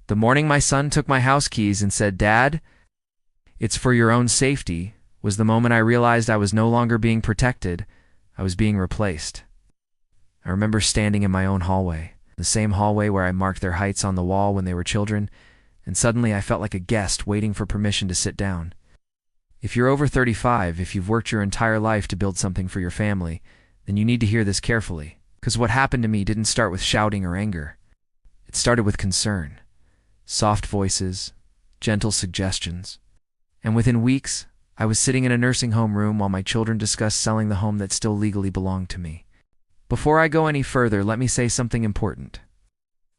The morning my son took my house keys and said, "Dad, it's for your own safety," was the moment I realized I was no longer being protected. I was being replaced. I remember standing in my own hallway, the same hallway where I marked their heights on the wall when they were children, and suddenly I felt like a guest waiting for permission to sit down. If you're over 35, if you've worked your entire life to build something for your family, then you need to hear this carefully, because what happened to me didn't start with shouting or anger. It started with concern, soft voices, gentle suggestions, and within weeks, I was sitting in a nursing home room while my children discussed selling the home that still legally belonged to me. Before I go any further, let me say something important.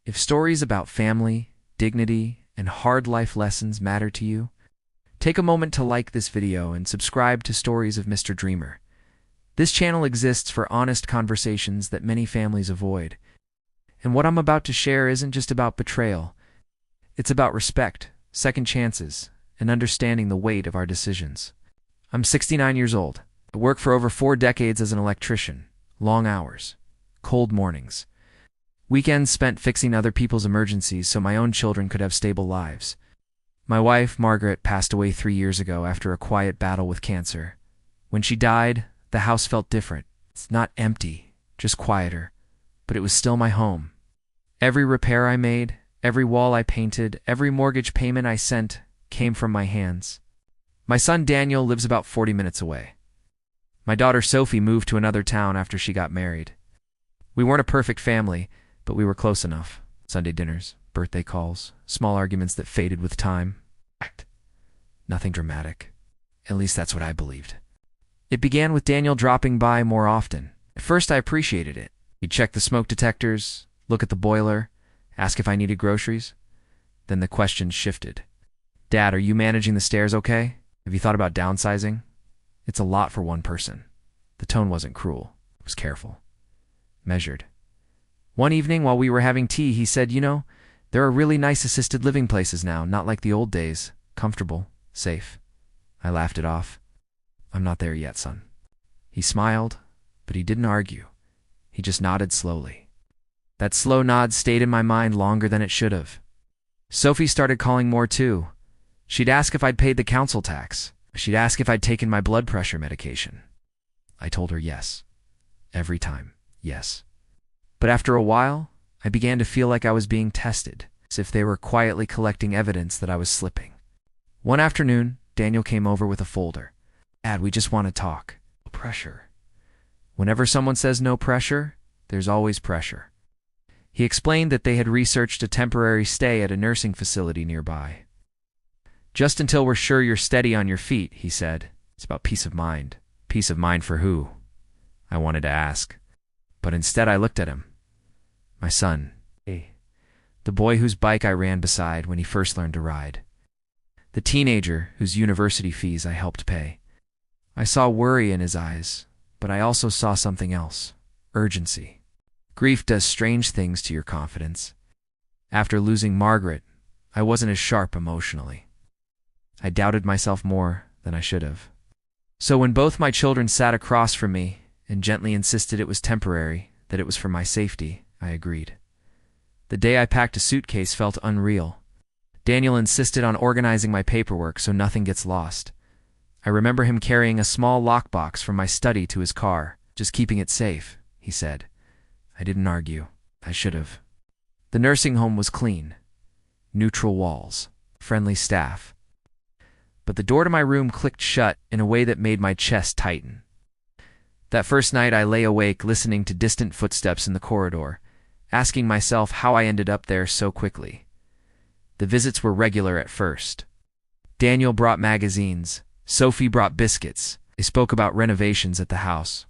If stories about family, dignity, and hard life lessons matter to you, take a moment to like this video and subscribe to Stories of Mr. Dreamer. This channel exists for honest conversations that many families avoid. And what I'm about to share isn't just about betrayal. It's about respect, second chances, and understanding the weight of our decisions. I'm 69 years old. I worked for over 4 decades as an electrician. Long hours, cold mornings, weekends spent fixing other people's emergencies so my own children could have stable lives. My wife, Margaret, passed away 3 years ago after a quiet battle with cancer. When she died, the house felt different. It's not empty, just quieter, but it was still my home. Every repair I made, every wall I painted, every mortgage payment I sent came from my hands. My son Daniel lives about 40 minutes away. My daughter Sophie moved to another town after she got married. We weren't a perfect family, but we were close enough. Sunday dinners, birthday calls, small arguments that faded with time. Nothing dramatic. At least that's what I believed. It began with Daniel dropping by more often. At first I appreciated it. He'd check the smoke detectors, look at the boiler, ask if I needed groceries. Then the questions shifted. "Dad, are you managing the stairs okay? Have you thought about downsizing? It's a lot for one person." The tone wasn't cruel. It was careful. Measured. One evening while we were having tea, he said, "There are really nice assisted living places now, not like the old days. Comfortable, safe." I laughed it off. "I'm not there yet, son." He smiled, but he didn't argue. He just nodded slowly. That slow nod stayed in my mind longer than it should have. Sophie started calling more too. She'd ask if I'd paid the council tax. She'd ask if I'd taken my blood pressure medication. I told her yes. Every time, yes. But after a while, I began to feel like I was being tested, as if they were quietly collecting evidence that I was slipping. One afternoon, Daniel came over with a folder. "Dad, we just want to talk." No pressure. Whenever someone says no pressure, there's always pressure. He explained that they had researched a temporary stay at a nursing facility nearby. "Just until we're sure you're steady on your feet," he said. "It's about peace of mind." Peace of mind for who? I wanted to ask. But instead I looked at him. My son, the boy whose bike I ran beside when he first learned to ride. The teenager whose university fees I helped pay. I saw worry in his eyes, but I also saw something else. Urgency. Grief does strange things to your confidence. After losing Margaret, I wasn't as sharp emotionally. I doubted myself more than I should have. So when both my children sat across from me and gently insisted it was temporary, that it was for my safety, I agreed. The day I packed a suitcase felt unreal. Daniel insisted on organizing my paperwork so nothing gets lost. I remember him carrying a small lockbox from my study to his car, just keeping it safe, he said. I didn't argue. I should have. The nursing home was clean. Neutral walls. Friendly staff. But the door to my room clicked shut in a way that made my chest tighten. That first night I lay awake listening to distant footsteps in the corridor, asking myself how I ended up there so quickly. The visits were regular at first. Daniel brought magazines. Sophie brought biscuits. They spoke about renovations at the house.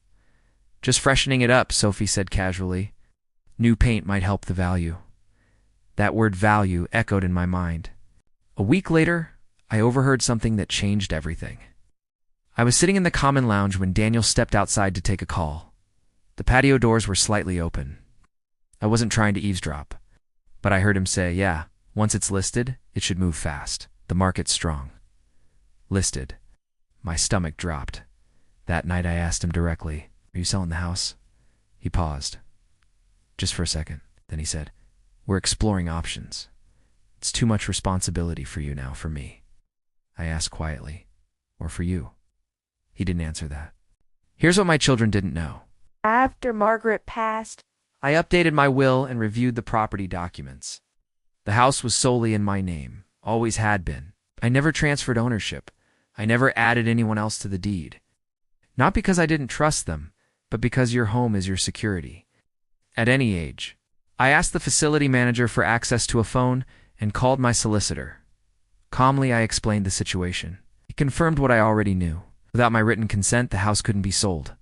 "Just freshening it up," Sophie said casually. "New paint might help the value." That word value echoed in my mind. A week later, I overheard something that changed everything. I was sitting in the common lounge when Daniel stepped outside to take a call. The patio doors were slightly open. I wasn't trying to eavesdrop, but I heard him say, "Yeah, once it's listed, it should move fast. The market's strong." Listed. My stomach dropped. That night I asked him directly, "Are you selling the house?" He paused. Just for a second. Then he said, "We're exploring options. It It's too much responsibility for you now, for me. I asked quietly. Or for you? He didn't answer that. Here's what my children didn't know. After Margaret passed, I updated my will and reviewed the property documents. The house was solely in my name, always had been. I never transferred ownership. I never added anyone else to the deed. Not because I didn't trust them, but because your home is your security. At any age, I asked the facility manager for access to a phone and called my solicitor. Calmly, I explained the situation. He confirmed what I already knew. Without my written consent, the house couldn't be sold.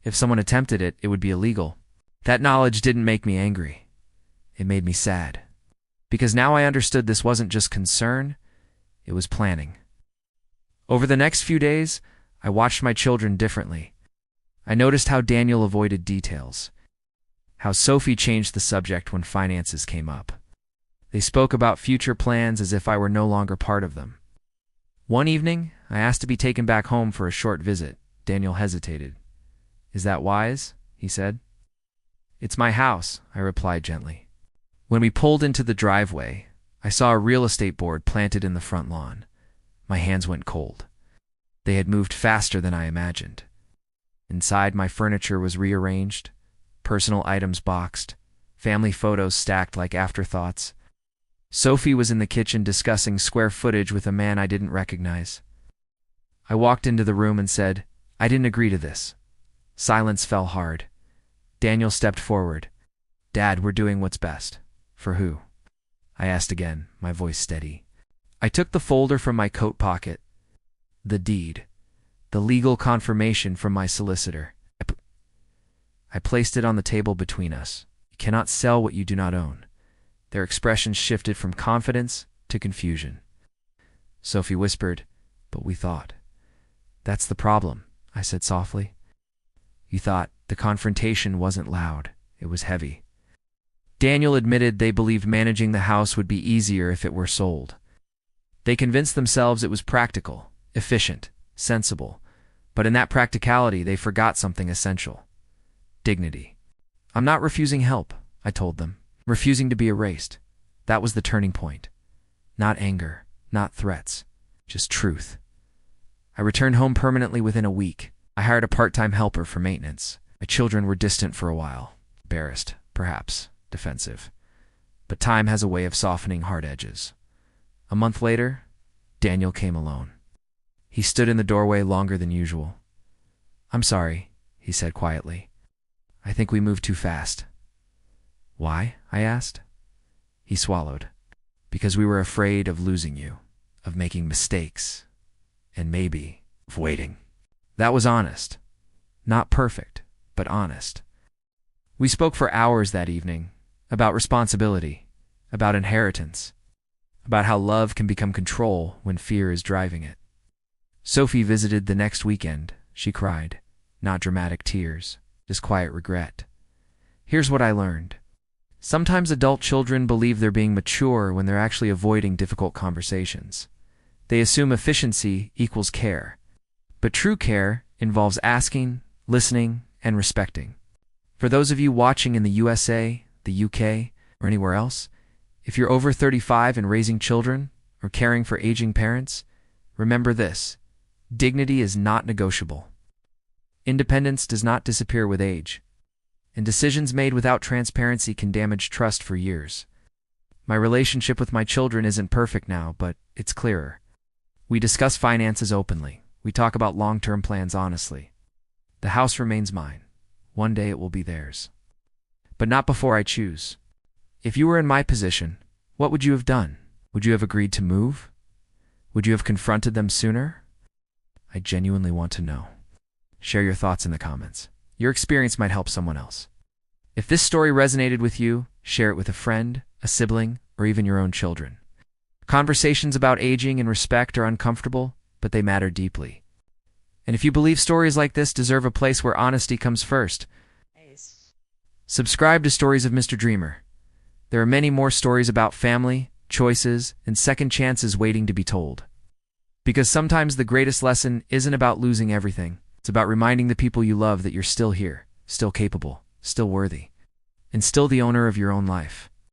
If someone attempted it, it would be illegal. That knowledge didn't make me angry. It made me sad. Because now I understood this wasn't just concern, it was planning. Over the next few days, I watched my children differently. I noticed how Daniel avoided details, how Sophie changed the subject when finances came up. They spoke about future plans as if I were no longer part of them. One evening, I asked to be taken back home for a short visit. Daniel hesitated. "Is that wise?" he said. "It's my house," I replied gently. When we pulled into the driveway, I saw a real estate board planted in the front lawn. My hands went cold. They had moved faster than I imagined. Inside, my furniture was rearranged, personal items boxed, family photos stacked like afterthoughts. Sophie was in the kitchen discussing square footage with a man I didn't recognize. I walked into the room and said, "I didn't agree to this." Silence fell hard. Daniel stepped forward. "Dad, we're doing what's best." "For who?" I asked again, my voice steady. I took the folder from my coat pocket. The deed. The legal confirmation from my solicitor. I placed it on the table between us. You cannot sell what you do not own. Their expressions shifted from confidence to confusion. Sophie whispered, "But we thought." "That's the problem," I said softly. "You thought the confrontation wasn't loud. It was heavy." Daniel admitted they believed managing the house would be easier if it were sold. They convinced themselves it was practical, efficient, sensible, but in that practicality they forgot something essential. Dignity. "I'm not refusing help," I told them. "Refusing to be erased." That was the turning point. Not anger, not threats, just truth. I returned home permanently within a week. I hired a part-time helper for maintenance. My children were distant for a while. Embarrassed, perhaps, defensive. But time has a way of softening hard edges. A month later, Daniel came alone. He stood in the doorway longer than usual. "I'm sorry," he said quietly. "I think we moved too fast." "Why?" I asked. He swallowed. "Because we were afraid of losing you, of making mistakes, and maybe of waiting." That was honest. Not perfect, but honest. We spoke for hours that evening, about responsibility, about inheritance, about how love can become control when fear is driving it. Sophie visited the next weekend. She cried. Not dramatic tears, just quiet regret. Here's what I learned. Sometimes adult children believe they're being mature when they're actually avoiding difficult conversations. They assume efficiency equals care. But true care involves asking, listening, and respecting. For those of you watching in the USA, the UK, or anywhere else, if you're over 35 and raising children or caring for aging parents, remember this: dignity is not negotiable. Independence does not disappear with age, and decisions made without transparency can damage trust for years. My relationship with my children isn't perfect now, but it's clearer. We discuss finances openly. We talk about long-term plans honestly. The house remains mine. One day it will be theirs. But not before I choose. If you were in my position, what would you have done? Would you have agreed to move? Would you have confronted them sooner? I genuinely want to know. Share your thoughts in the comments. Your experience might help someone else. If this story resonated with you, share it with a friend, a sibling, or even your own children. Conversations about aging and respect are uncomfortable, but they matter deeply. And if you believe stories like this deserve a place where honesty comes first, subscribe to Stories of Mr. Dreamer. There are many more stories about family, choices, and second chances waiting to be told. Because sometimes the greatest lesson isn't about losing everything. It's about reminding the people you love that you're still here, still capable, still worthy, and still the owner of your own life.